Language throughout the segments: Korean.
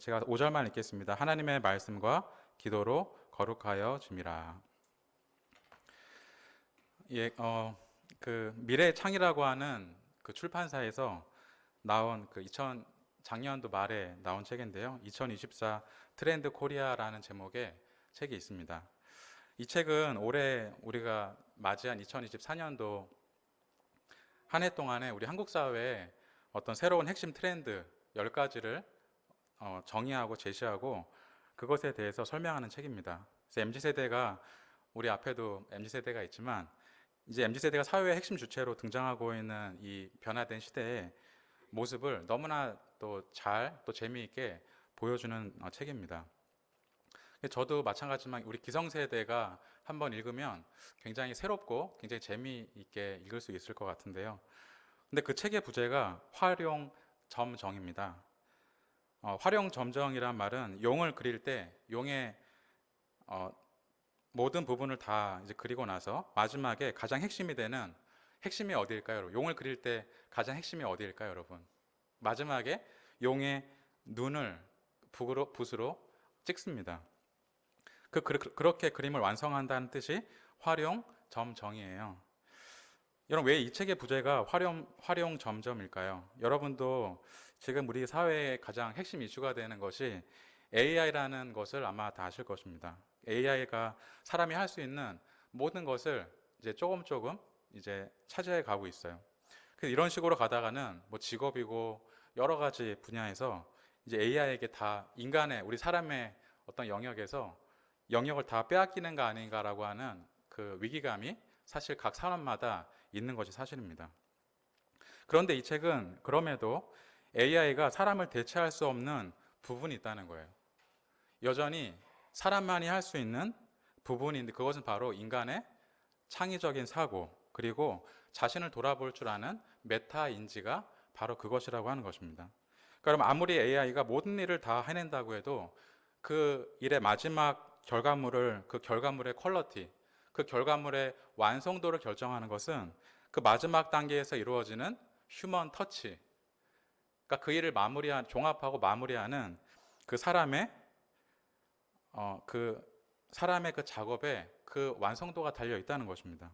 제가 5절만 읽겠습니다. 하나님의 말씀과 기도로 거룩하여 줌이라. 예, 그 미래의 창이라고 하는 그 출판사에서 나온 그 작년도 말에 나온 책인데요. 2024 트렌드 코리아라는 제목의 책이 있습니다. 이 책은 올해 우리가 맞이한 2024년도 한 해 동안에 우리 한국 사회에 어떤 새로운 핵심 트렌드 10가지를 정의하고 제시하고 그것에 대해서 설명하는 책입니다. 그래서 MZ세대가 우리 앞에도 MZ세대가 있지만 이제 MZ세대가 사회의 핵심 주체로 등장하고 있는 이 변화된 시대의 모습을 너무나 또 재미있게 보여주는 책입니다. 저도 마찬가지지만 우리 기성세대가 한번 읽으면 굉장히 새롭고 굉장히 재미있게 읽을 수 있을 것 같은데요. 근데 그 책의 부제가 활용점정입니다. 활용점정이란 말은 용을 그릴 때 용의 모든 부분을 다 이제 그리고 나서 마지막에 가장 핵심이 되는 핵심이 어디일까요, 여러분? 용을 그릴 때 가장 핵심이 어디일까요, 여러분? 마지막에 용의 눈을 붓으로 찍습니다. 그렇게 그림을 완성한다는 뜻이 활용점정이에요. 여러분, 왜 이 책의 부제가 활용점정일까요? 여러분도 지금 우리 사회의 가장 핵심 이슈가 되는 것이 AI라는 것을 아마 다 아실 것입니다. AI가 사람이 할 수 있는 모든 것을 이제 조금 이제 차지해 가고 있어요. 그래서 이런 식으로 가다가는 뭐 직업이고 여러 가지 분야에서 이제 AI에게 다 우리 사람의 어떤 영역을 다 빼앗기는 거 아닌가라고 하는 그 위기감이 사실 각 산업마다 있는 것이 사실입니다. 그런데 이 책은 그럼에도 AI가 사람을 대체할 수 없는 부분이 있다는 거예요. 여전히 사람만이 할 수 있는 부분인데 그것은 바로 인간의 창의적인 사고 그리고 자신을 돌아볼 줄 아는 메타 인지가 바로 그것이라고 하는 것입니다. 그러면 아무리 AI가 모든 일을 다 해낸다고 해도 그 일의 마지막 그 결과물의 퀄리티, 그 결과물의 완성도를 결정하는 것은 그 마지막 단계에서 이루어지는 휴먼 터치, 그러니까 그 일을 종합하고 마무리하는 그 사람의 그 작업에 그 완성도가 달려 있다는 것입니다.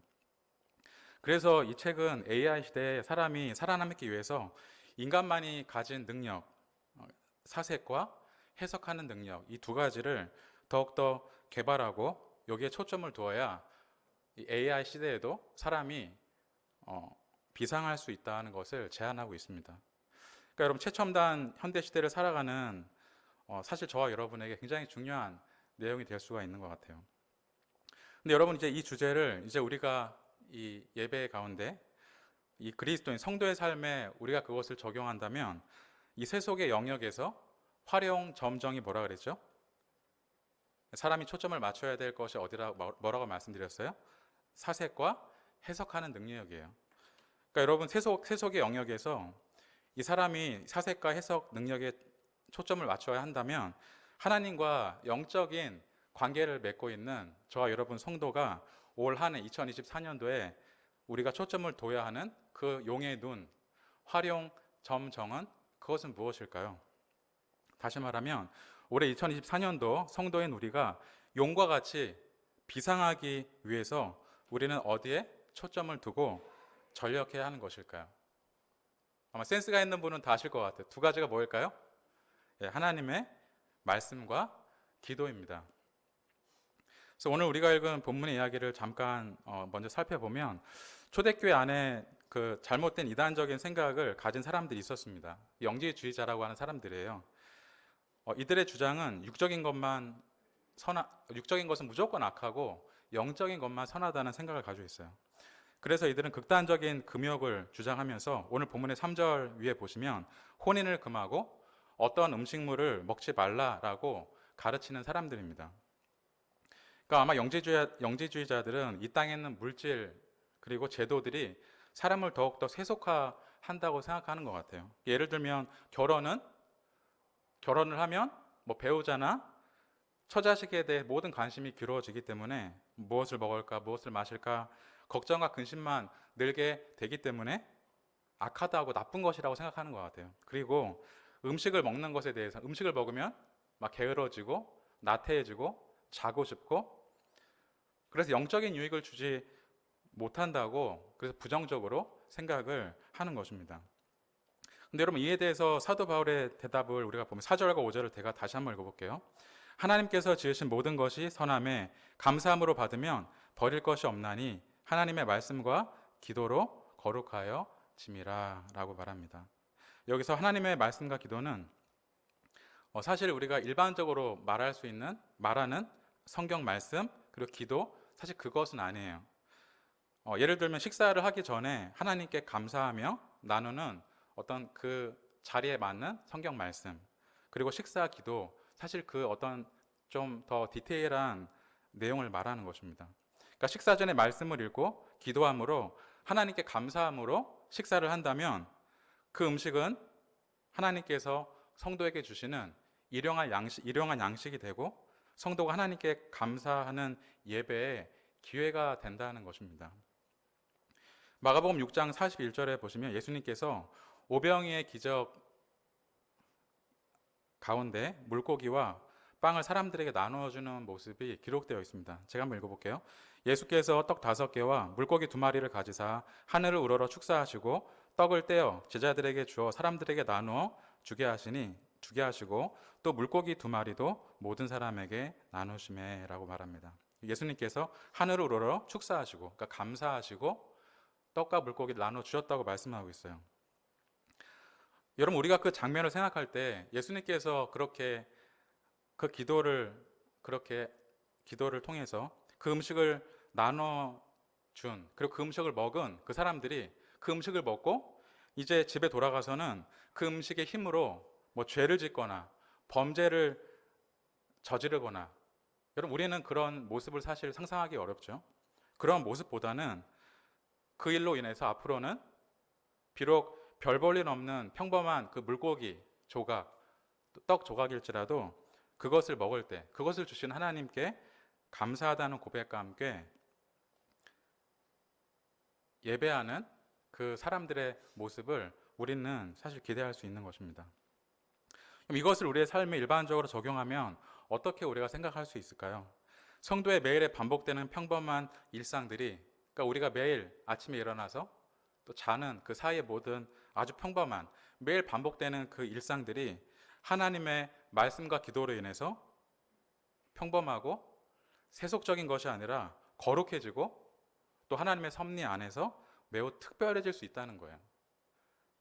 그래서 이 책은 AI 시대에 사람이 살아남기 위해서 인간만이 가진 능력, 사색과 해석하는 능력, 이 두 가지를 더욱더 개발하고 여기에 초점을 두어야 이 AI 시대에도 사람이 비상할 수 있다는 것을 제안하고 있습니다. 그러니까 여러분, 최첨단 현대 시대를 살아가는 사실 저와 여러분에게 굉장히 중요한 내용이 될 수가 있는 것 같아요. 근데 여러분, 이제 이 주제를 이제 우리가 이 예배 가운데 이 그리스도인 성도의 삶에 우리가 그것을 적용한다면 이 세속의 영역에서 활용점정이 뭐라 그랬죠? 사람이 초점을 맞춰야 될 것이 뭐라고 말씀드렸어요? 사색과 해석하는 능력이에요. 그러니까 여러분, 세속의 영역에서 이 사람이 사색과 해석 능력에 초점을 맞춰야 한다면 하나님과 영적인 관계를 맺고 있는 저와 여러분 성도가 올 한 해 2024년도에 우리가 초점을 둬야 하는 그 용의 눈, 활용점정은 그것은 무엇일까요? 다시 말하면 올해 2024년도 성도인 우리가 용과 같이 비상하기 위해서 우리는 어디에 초점을 두고 전력해야 하는 것일까요? 아마 센스가 있는 분은 다 아실 것 같아요. 두 가지가 뭐일까요? 하나님의 말씀과 기도입니다. 그래서 오늘 우리가 읽은 본문의 이야기를 잠깐 먼저 살펴보면 초대교회 안에 그 잘못된 이단적인 생각을 가진 사람들이 있었습니다. 영지주의자라고 하는 사람들이에요. 이들의 주장은 육적인 것은 무조건 악하고 영적인 것만 선하다는 생각을 가지고 있어요. 그래서 이들은 극단적인 금욕을 주장하면서 오늘 본문의 3절 위에 보시면 혼인을 금하고 어떤 음식물을 먹지 말라라고 가르치는 사람들입니다. 그러니까 아마 영지주의자들은 이 땅에 있는 물질 그리고 제도들이 사람을 더욱더 세속화한다고 생각하는 것 같아요. 예를 들면 결혼을 하면 뭐 배우자나 처자식에 대해 모든 관심이 길어지기 때문에 무엇을 먹을까, 무엇을 마실까 걱정과 근심만 늘게 되기 때문에 악하다고 나쁜 것이라고 생각하는 것 같아요. 그리고 음식을 먹는 것에 대해서 음식을 먹으면 막 게으러지고 나태해지고 자고 싶고, 그래서 영적인 유익을 주지 못한다고 그래서 부정적으로 생각을 하는 것입니다. 근데 여러분, 이에 대해서 사도 바울의 대답을 우리가 보면 4절과 5절을 제가 다시 한번 읽어볼게요. 하나님께서 지으신 모든 것이 선함에 감사함으로 받으면 버릴 것이 없나니 하나님의 말씀과 기도로 거룩하여 짐이라 라고 말합니다. 여기서 하나님의 말씀과 기도는 사실 우리가 일반적으로 말하는 성경 말씀 그리고 기도, 사실 그것은 아니에요. 예를 들면 식사를 하기 전에 하나님께 감사하며 나누는 어떤 그 자리에 맞는 성경 말씀, 그리고 식사 기도, 사실 그 어떤 좀 더 디테일한 내용을 말하는 것입니다. 그러니까 식사 전에 말씀을 읽고 기도함으로 하나님께 감사함으로 식사를 한다면 그 음식은 하나님께서 성도에게 주시는 일용할 양식이 되고 성도가 하나님께 감사하는 예배의 기회가 된다는 것입니다. 마가복음 6장 41절에 보시면 예수님께서 오병이의 기적 가운데 물고기와 빵을 사람들에게 나누어주는 모습이 기록되어 있습니다. 제가 한번 읽어볼게요. 예수께서 떡 5개와 물고기 2마리를 가지사 하늘을 우러러 축사하시고 떡을 떼어 제자들에게 주어 사람들에게 나누어 주게 하시고 또 물고기 2마리도 모든 사람에게 나누시매라고 말합니다. 예수님께서 하늘을 우러러 축사하시고, 그러니까 감사하시고 떡과 물고기를 나누어 주셨다고 말씀하고 있어요. 여러분, 우리가 그 장면을 생각할 때 예수님께서 그렇게 기도를 통해서 그 음식을 나눠 준, 그리고 그 음식을 먹은 그 사람들이 그 음식을 먹고 이제 집에 돌아가서는 그 음식의 힘으로 뭐 죄를 짓거나 범죄를 저지르거나, 여러분, 우리는 그런 모습을 사실 상상하기 어렵죠. 그런 모습보다는 그 일로 인해서 앞으로는 비록 별 볼 일 없는 평범한 그 물고기 조각, 떡 조각일지라도 그것을 먹을 때 그것을 주신 하나님께 감사하다는 고백과 함께 예배하는 그 사람들의 모습을 우리는 사실 기대할 수 있는 것입니다. 그럼 이것을 우리의 삶에 일반적으로 적용하면 어떻게 우리가 생각할 수 있을까요? 성도의 매일에 반복되는 평범한 일상들이, 그러니까 우리가 매일 아침에 일어나서 또 자는 그 사이의 모든 아주 평범한 매일 반복되는 그 일상들이 하나님의 말씀과 기도로 인해서 평범하고 세속적인 것이 아니라 거룩해지고 또 하나님의 섭리 안에서 매우 특별해질 수 있다는 거예요.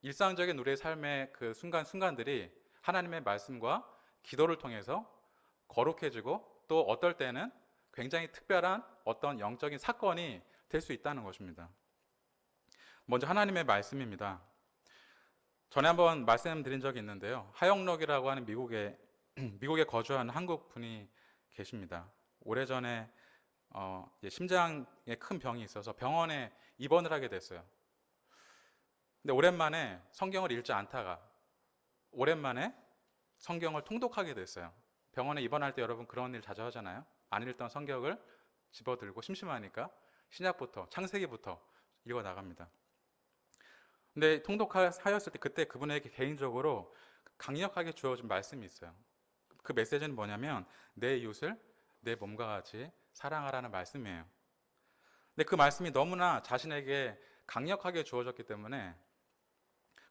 일상적인 우리의 삶의 그 순간들이 하나님의 말씀과 기도를 통해서 거룩해지고 또 어떨 때는 굉장히 특별한 어떤 영적인 사건이 될 수 있다는 것입니다. 먼저 하나님의 말씀입니다. 전에 한번 말씀드린 적이 있는데요. 하영록이라고 하는 미국에 거주하는 한국 분이 계십니다. 오래전에 심장에 큰 병이 있어서 병원에 입원을 하게 됐어요. 근데 오랜만에 성경을 읽지 않다가 오랜만에 성경을 통독하게 됐어요. 병원에 입원할 때 여러분 그런 일 자주 하잖아요. 안 읽던 성경을 집어들고 심심하니까 신약부터 창세기부터 읽어 나갑니다. 근데 통독하였을 때 그때 그분에게 개인적으로 강력하게 주어진 말씀이 있어요. 그 메시지는 뭐냐면 내 이웃을 내 몸과 같이 사랑하라는 말씀이에요. 근데 그 말씀이 너무나 자신에게 강력하게 주어졌기 때문에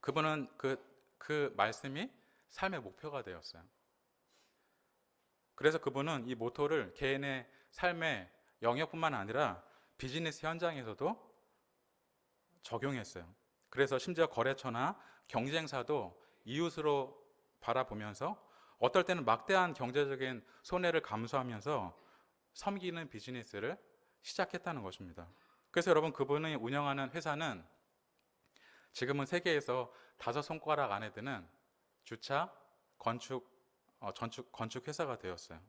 그분은 그 말씀이 삶의 목표가 되었어요. 그래서 그분은 이 모토를 개인의 삶의 영역뿐만 아니라 비즈니스 현장에서도 적용했어요. 그래서 심지어 거래처나 경쟁사도 이웃으로 바라보면서 어떨 때는 막대한 경제적인 손해를 감수하면서 섬기는 비즈니스를 시작했다는 것입니다. 그래서 여러분, 그분이 운영하는 회사는 지금은 세계에서 5손가락 안에 드는 주차, 건축 회사가 되었어요.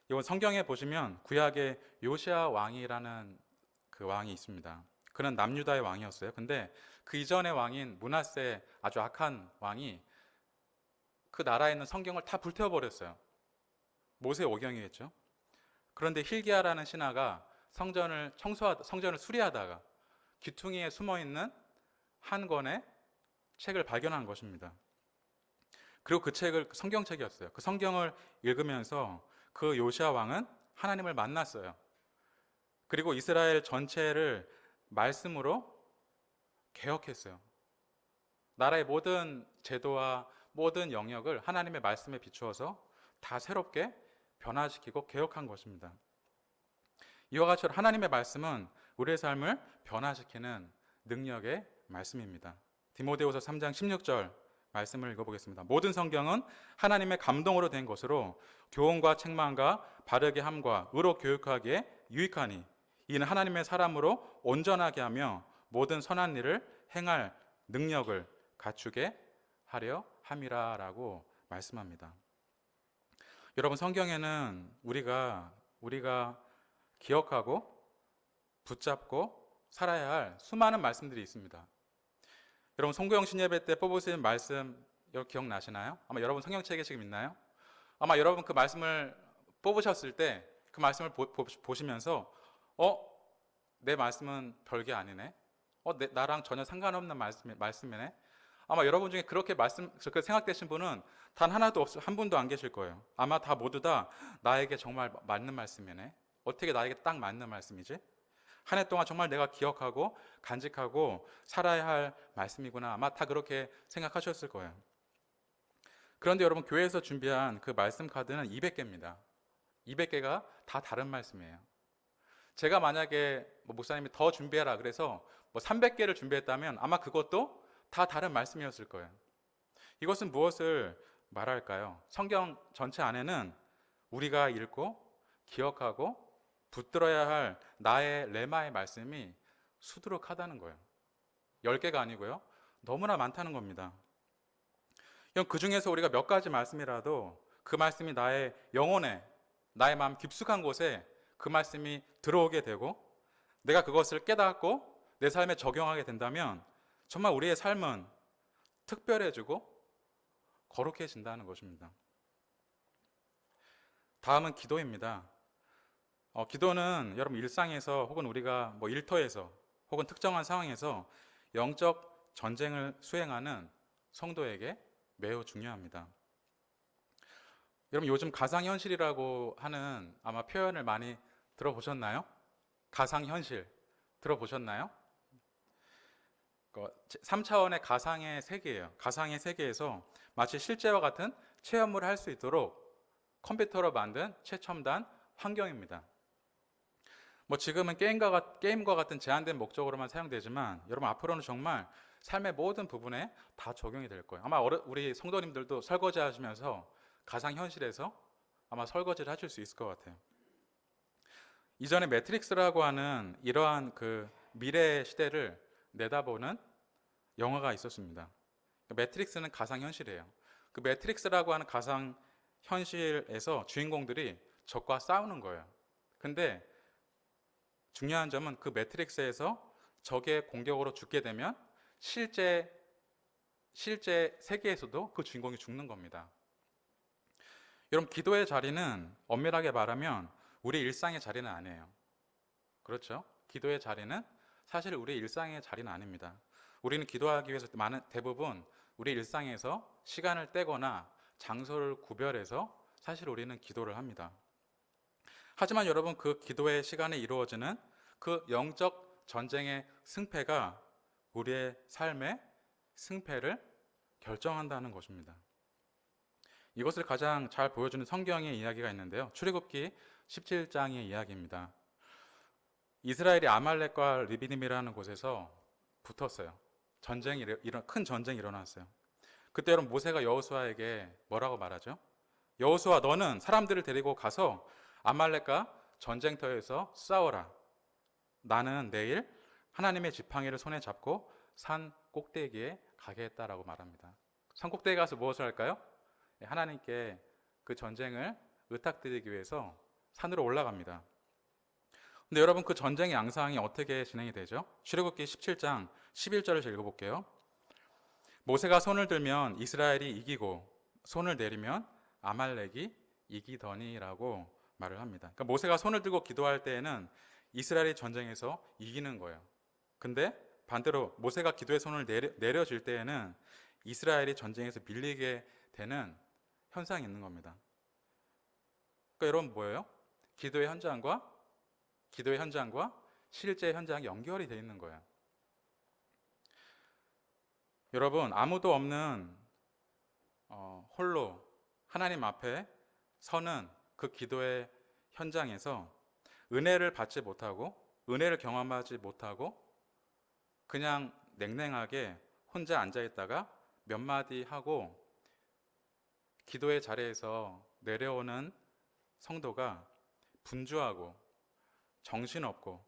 이번 성경에 보시면 구약의 요시야 왕이라는 그 왕이 있습니다. 그는 남유다의 왕이었어요. 근데 그 이전의 왕인 므낫세, 아주 악한 왕이 그 나라에 있는 성경을 다 불태워버렸어요. 모세 오경이겠죠. 그런데 hil기야라는 신하가 성전을 수리하다가 귀퉁이에 숨어있는 한 권의 책을 발견한 것입니다. 그리고 그 책을 성경책이었어요. 그 성경을 읽으면서 그 요시아 왕은 하나님을 만났어요. 그리고 이스라엘 전체를 말씀으로 개혁했어요. 나라의 모든 제도와 모든 영역을 하나님의 말씀에 비추어서 다 새롭게 변화시키고 개혁한 것입니다. 이와 같이 하나님의 말씀은 우리의 삶을 변화시키는 능력의 말씀입니다. 디모데후서 3장 16절 말씀을 읽어보겠습니다. 모든 성경은 하나님의 감동으로 된 것으로 교훈과 책망과 바르게 함과 의로 교육하기에 유익하니 이는 하나님의 사람으로 온전하게 하며 모든 선한 일을 행할 능력을 갖추게 하려 함이라라고 말씀합니다. 여러분, 성경에는 우리가 기억하고 붙잡고 살아야 할 수많은 말씀들이 있습니다. 여러분, 송구영 신예배 때 뽑으신 말씀 기억나시나요? 아마 여러분 성경책에 지금 있나요? 아마 여러분 그 말씀을 뽑으셨을 때 그 말씀을 보시면서 내 말씀은 별게 아니네. 나랑 전혀 상관없는 말씀이네. 아마 여러분 중에 그렇게 생각되신 분은 단 하나도 한 분도 안 계실 거예요. 아마 모두 다 나에게 정말 맞는 말씀이네. 어떻게 나에게 딱 맞는 말씀이지? 한 해 동안 정말 내가 기억하고 간직하고 살아야 할 말씀이구나. 아마 다 그렇게 생각하셨을 거예요. 그런데 여러분, 교회에서 준비한 그 말씀 카드는 200개입니다. 200개가 다 다른 말씀이에요. 제가 만약에 목사님이 더 준비해라 그래서 300개를 준비했다면 아마 그것도 다 다른 말씀이었을 거예요. 이것은 무엇을 말할까요? 성경 전체 안에는 우리가 읽고 기억하고 붙들어야 할 나의 레마의 말씀이 수두룩하다는 거예요. 10개가 아니고요. 너무나 많다는 겁니다. 그 중에서 우리가 몇 가지 말씀이라도 그 말씀이 나의 영혼에, 나의 마음 깊숙한 곳에 그 말씀이 들어오게 되고 내가 그것을 깨닫고 내 삶에 적용하게 된다면 정말 우리의 삶은 특별해지고 거룩해진다는 것입니다. 다음은 기도입니다. 기도는 여러분 일상에서 혹은 우리가 일터에서 혹은 특정한 상황에서 영적 전쟁을 수행하는 성도에게 매우 중요합니다. 여러분, 요즘 가상현실이라고 하는 아마 표현을 많이 들어보셨나요? 가상현실 들어보셨나요? 3차원의 가상의 세계예요. 가상의 세계에서 마치 실제와 같은 체험을 할 수 있도록 컴퓨터로 만든 최첨단 환경입니다. 지금은 게임과 같은 제한된 목적으로만 사용되지만 여러분, 앞으로는 정말 삶의 모든 부분에 다 적용이 될 거예요. 아마 우리 성도님들도 설거지 하시면서 가상현실에서 아마 설거지를 하실 수 있을 것 같아요. 이전에 매트릭스라고 하는 이러한 그 미래 시대를 내다보는 영화가 있었습니다. 매트릭스는 가상현실이에요. 그 매트릭스라고 하는 가상현실에서 주인공들이 적과 싸우는 거예요. 근데 중요한 점은 그 매트릭스에서 적의 공격으로 죽게 되면 실제 세계에서도 그 주인공이 죽는 겁니다. 여러분, 기도의 자리는 엄밀하게 말하면 우리 일상의 자리는 아니에요. 그렇죠? 기도의 자리는 사실 우리 일상의 자리는 아닙니다. 우리는 기도하기 위해서 대부분 우리 일상에서 시간을 떼거나 장소를 구별해서 사실 우리는 기도를 합니다. 하지만 여러분, 그 기도의 시간에 이루어지는 그 영적 전쟁의 승패가 우리의 삶의 승패를 결정한다는 것입니다. 이것을 가장 잘 보여주는 성경의 이야기가 있는데요. 출애굽기 17장의 이야기입니다. 이스라엘이 아말렉과 르비딤이라는 곳에서 붙었어요. 큰 전쟁이 일어났어요. 그때 여러분, 모세가 여호수아에게 뭐라고 말하죠? 여호수아, 너는 사람들을 데리고 가서 아말렉과 전쟁터에서 싸워라. 나는 내일 하나님의 지팡이를 손에 잡고 산 꼭대기에 가겠다라고 말합니다. 산 꼭대기에 가서 무엇을 할까요? 하나님께 그 전쟁을 의탁드리기 위해서 산으로 올라갑니다. 근데 여러분, 그 전쟁의 양상이 어떻게 진행이 되죠? 출애굽기 17장 11절을 읽어볼게요. 모세가 손을 들면 이스라엘이 이기고 손을 내리면 아말렉이 이기더니라고 말을 합니다. 그러니까 모세가 손을 들고 기도할 때에는 이스라엘이 전쟁에서 이기는 거예요. 근데 반대로 모세가 기도의 손을 내려줄 때에는 이스라엘이 전쟁에서 밀리게 되는 현상이 있는 겁니다. 그러니까 여러분 뭐예요? 기도의 현장과 실제 현장이 연결이 되어 있는 거예요. 여러분, 아무도 없는 홀로 하나님 앞에 서는 그 기도의 현장에서 은혜를 받지 못하고 은혜를 경험하지 못하고 그냥 냉랭하게 혼자 앉아있다가 몇 마디 하고 기도의 자리에서 내려오는 성도가 분주하고 정신없고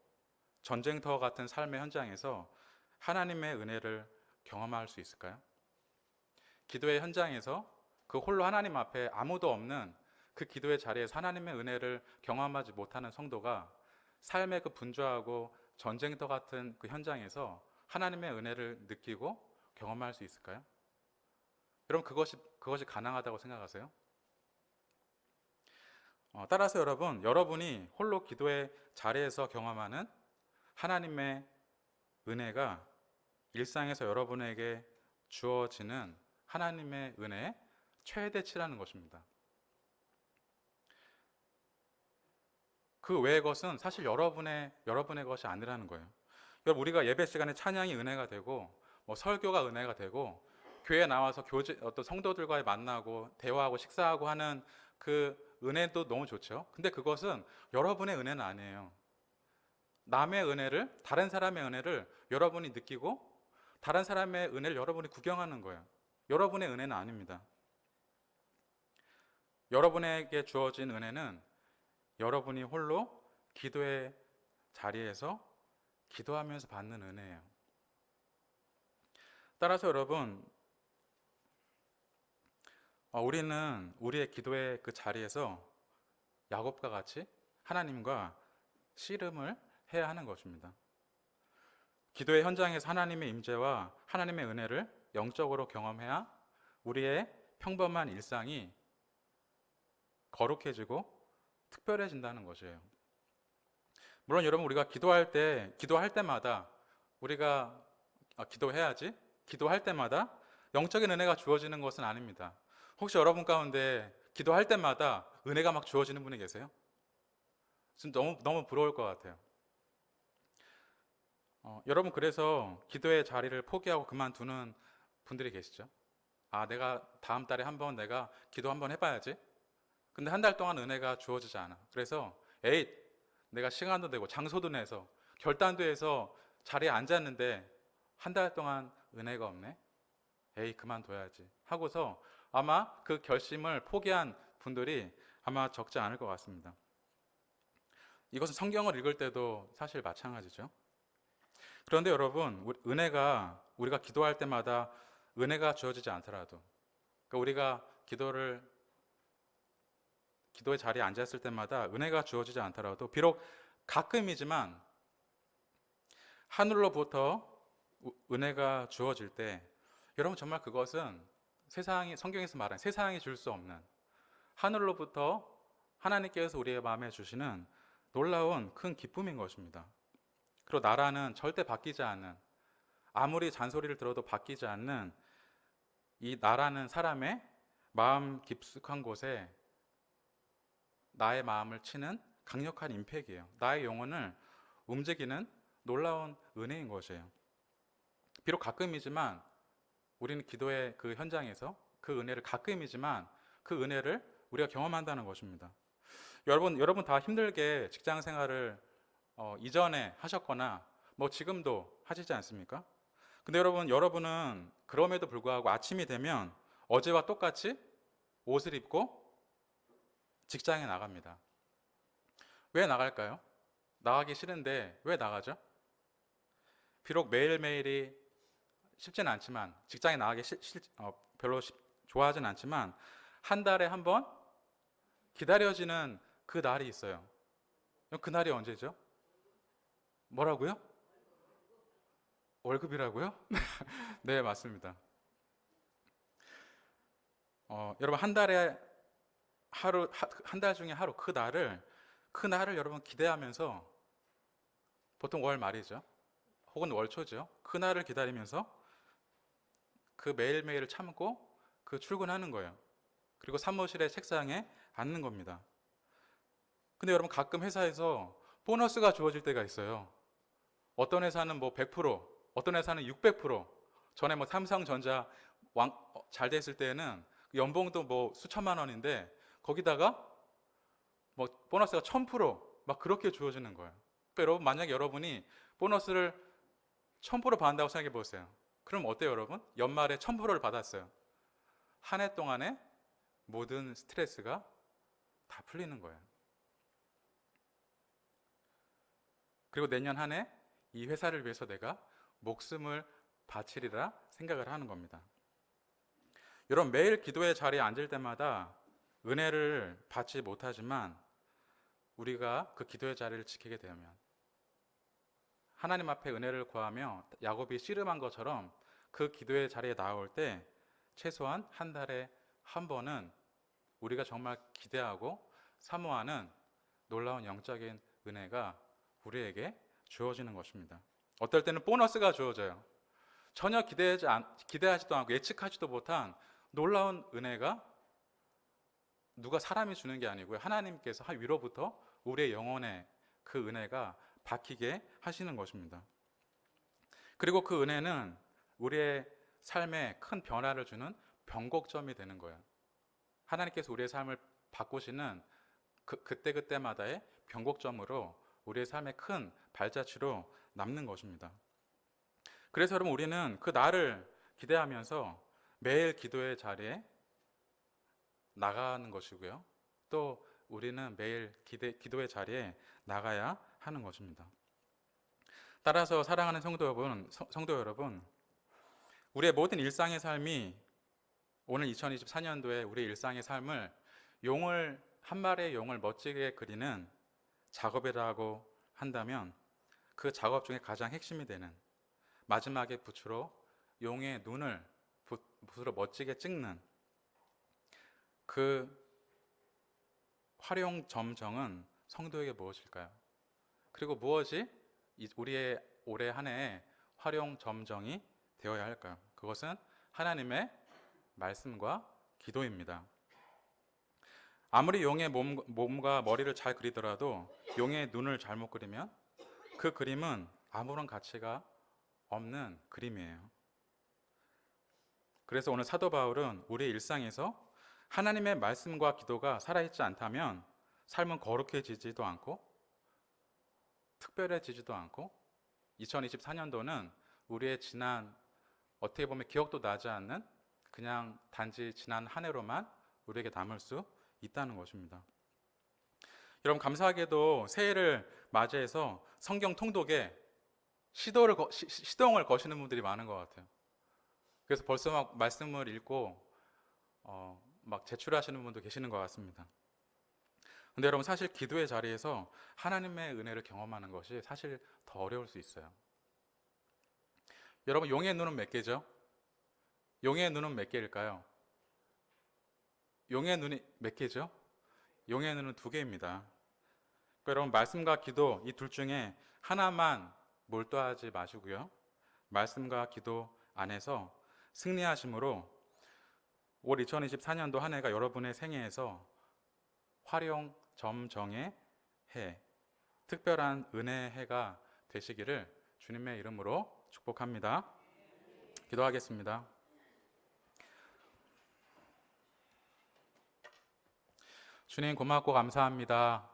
전쟁터 같은 삶의 현장에서 하나님의 은혜를 경험할 수 있을까요? 기도의 현장에서 그 홀로 하나님 앞에 아무도 없는 그 기도의 자리에서 하나님의 은혜를 경험하지 못하는 성도가 삶의 그 분주하고 전쟁터 같은 그 현장에서 하나님의 은혜를 느끼고 경험할 수 있을까요? 여러분 그것이 가능하다고 생각하세요? 따라서 여러분이 홀로 기도의 자리에서 경험하는 하나님의 은혜가 일상에서 여러분에게 주어지는 하나님의 은혜의 최대치라는 것입니다. 그 외의 것은 사실 여러분의 것이 아니라는 거예요. 여러분, 우리가 예배 시간에 찬양이 은혜가 되고 설교가 은혜가 되고 교회에 나와서 어떤 성도들과의 만나고 대화하고 식사하고 하는 그 은혜도 너무 좋죠. 근데 그것은 여러분의 은혜는 아니에요. 남의 은혜를, 다른 사람의 은혜를 여러분이 느끼고 다른 사람의 은혜를 여러분이 구경하는 거예요. 여러분의 은혜는 아닙니다. 여러분에게 주어진 은혜는 여러분이 홀로 기도의 자리에서 기도하면서 받는 은혜예요. 따라서 여러분, 우리는 우리의 기도의 그 자리에서 야곱과 같이 하나님과 씨름을 해야 하는 것입니다. 기도의 현장에서 하나님의 임재와 하나님의 은혜를 영적으로 경험해야 우리의 평범한 일상이 거룩해지고 특별해진다는 것이에요. 물론 여러분, 우리가 기도할 때마다 우리가 기도해야지, 기도할 때마다 영적인 은혜가 주어지는 것은 아닙니다. 혹시 여러분 가운데 기도할 때마다 은혜가 막 주어지는 분이 계세요? 지금 너무 부러울 것 같아요. 여러분, 그래서 기도의 자리를 포기하고 그만두는 분들이 계시죠? 내가 다음 달에 내가 기도 한번 해봐야지. 근데 한 달 동안 은혜가 주어지지 않아. 그래서 내가 시간도 내고 장소도 내서 결단도 해서 자리에 앉았는데 한 달 동안 은혜가 없네. 그만둬야지 하고서 아마 그 결심을 포기한 분들이 아마 적지 않을 것 같습니다. 이것은 성경을 읽을 때도 사실 마찬가지죠. 그런데 여러분, 우리가 기도할 때마다 은혜가 주어지지 않더라도, 그러니까 우리가 기도의 자리에 앉았을 때마다 은혜가 주어지지 않더라도 비록 가끔이지만 하늘로부터 은혜가 주어질 때, 여러분 정말 그것은 성경에서 말하는 세상이 줄 수 없는, 하늘로부터 하나님께서 우리의 마음에 주시는 놀라운 큰 기쁨인 것입니다. 그리고 나라는 절대 바뀌지 않는, 아무리 잔소리를 들어도 바뀌지 않는 이 나라는 사람의 마음 깊숙한 곳에 나의 마음을 치는 강력한 임팩이에요. 나의 영혼을 움직이는 놀라운 은혜인 것이에요. 비록 가끔이지만 우리는 기도의 그 현장에서 그 은혜를 가끔이지만 그 은혜를 우리가 경험한다는 것입니다. 여러분 다 힘들게 직장 생활을 이전에 하셨거나 지금도 하시지 않습니까? 근데 여러분은 그럼에도 불구하고 아침이 되면 어제와 똑같이 옷을 입고 직장에 나갑니다. 왜 나갈까요? 나가기 싫은데 왜 나가죠? 비록 매일매일이 쉽지는 않지만, 직장에 나가기 별로 좋아하진 않지만 한 달에 한 번 기다려지는 그 날이 있어요. 그 날이 언제죠? 뭐라고요? 월급이라고요? 네, 맞습니다. 여러분, 한 달 중에 하루, 그 날을 여러분 기대하면서, 보통 월 말이죠, 혹은 월 초죠, 그 날을 기다리면서 그 매일매일을 참고 그 출근하는 거예요. 그리고 사무실의 책상에 앉는 겁니다. 근데 여러분, 가끔 회사에서 보너스가 주어질 때가 있어요. 어떤 회사는 뭐 100%, 어떤 회사는 600%. 전에 뭐 삼성전자 잘 됐을 때는 연봉도 뭐 수천만 원인데 거기다가 뭐 보너스가 1000%막 그렇게 주어지는 거예요. 그러니까 여러분, 만약에 여러분이 보너스를 1000% 받는다고 생각해 보세요. 그럼 어때요, 여러분? 연말에 1000%를 받았어요. 한 해 동안에 모든 스트레스가 다 풀리는 거예요. 그리고 내년 한 해 이 회사를 위해서 내가 목숨을 바치리라 생각을 하는 겁니다. 여러분, 매일 기도의 자리에 앉을 때마다 은혜를 받지 못하지만 우리가 그 기도의 자리를 지키게 되면, 하나님 앞에 은혜를 구하며 야곱이 씨름한 것처럼 그 기도의 자리에 나올 때 최소한 한 달에 한 번은 우리가 정말 기대하고 사모하는 놀라운 영적인 은혜가 우리에게 주어지는 것입니다. 어떨 때는 보너스가 주어져요. 전혀 기대하지도 않고 예측하지도 못한 놀라운 은혜가 누가 사람이 주는 게 아니고요, 하나님께서 위로부터 우리의 영혼에 그 은혜가 박히게 하시는 것입니다. 그리고 그 은혜는 우리의 삶에 큰 변화를 주는 변곡점이 되는 거예요. 하나님께서 우리의 삶을 바꾸시는 그때그때마다의 변곡점으로 우리의 삶의 큰 발자취로 남는 것입니다. 그래서 여러분, 우리는 그 날을 기대하면서 매일 기도의 자리에 나가는 것이고요, 또 우리는 매일 기도의 자리에 나가야 하는 것입니다. 따라서 사랑하는 성도 여러분, 우리의 모든 일상의 삶이 오늘 2024년도에 우리의 일상의 삶을 한 마리의 용을 멋지게 그리는 작업이라고 한다면, 그 작업 중에 가장 핵심이 되는 마지막에 붓으로 용의 눈을 붓으로 멋지게 찍는 그 활용 점정은 성도에게 무엇일까요? 그리고 무엇이 우리의 올해 한 해의 활용 점정이 되어야 할까요? 그것은 하나님의 말씀과 기도입니다. 아무리 용의 몸과 머리를 잘 그리더라도 용의 눈을 잘못 그리면 그 그림은 아무런 가치가 없는 그림이에요. 그래서 오늘 사도 바울은 우리의 일상에서 하나님의 말씀과 기도가 살아있지 않다면 삶은 거룩해지지도 않고 특별해지지도 않고 2024년도는 우리의 지난, 어떻게 보면 기억도 나지 않는 그냥 단지 지난 한 해로만 우리에게 남을 수 있다는 것입니다. 여러분, 감사하게도 새해를 맞이해서 성경 통독에 시동을 거시는 분들이 많은 것 같아요. 그래서 벌써 막 말씀을 읽고 막 제출하시는 분도 계시는 것 같습니다. 근데 여러분, 사실 기도의 자리에서 하나님의 은혜를 경험하는 것이 사실 더 어려울 수 있어요. 여러분, 용의 눈은 몇 개죠? 용의 눈은 몇 개일까요? 용의 눈이 몇 개죠? 용의 눈은 2개입니다. 그러니까 여러분, 말씀과 기도 이 둘 중에 하나만 몰두하지 마시고요, 말씀과 기도 안에서 승리하심으로 올 2024년도 한 해가 여러분의 생애에서 활용 점정의 해, 특별한 은혜의 해가 되시기를 주님의 이름으로 축복합니다. 기도하겠습니다. 주님, 고맙고 감사합니다.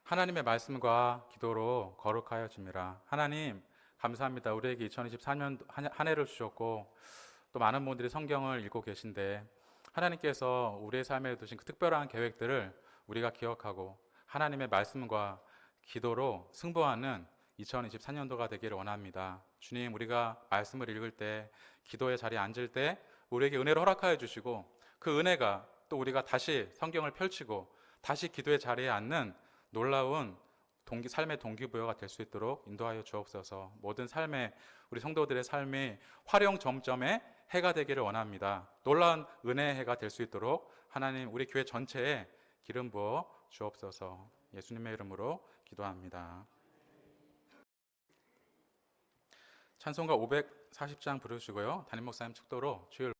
하나님의 말씀과 기도로 거룩하여 짐이라. 하나님, 감사합니다. 우리에게 2024년 한 해를 주셨고 또 많은 분들이 성경을 읽고 계신데, 하나님께서 우리의 삶에 두신 그 특별한 계획들을 우리가 기억하고 하나님의 말씀과 기도로 승부하는 2024년도가 되기를 원합니다. 주님, 우리가 말씀을 읽을 때, 기도의 자리에 앉을 때 우리에게 은혜를 허락하여 주시고, 그 은혜가 또 우리가 다시 성경을 펼치고 다시 기도의 자리에 앉는 놀라운 삶의 동기부여가 될 수 있도록 인도하여 주옵소서. 모든 삶의, 우리 성도들의 삶이 활용 점점의 해가 되기를 원합니다. 놀라운 은혜의 해가 될 수 있도록 하나님, 우리 교회 전체에 기름 부어 주옵소서. 예수님의 이름으로 기도합니다. 찬송가 540장 부르시고요, 담임 목사님 축도로 주일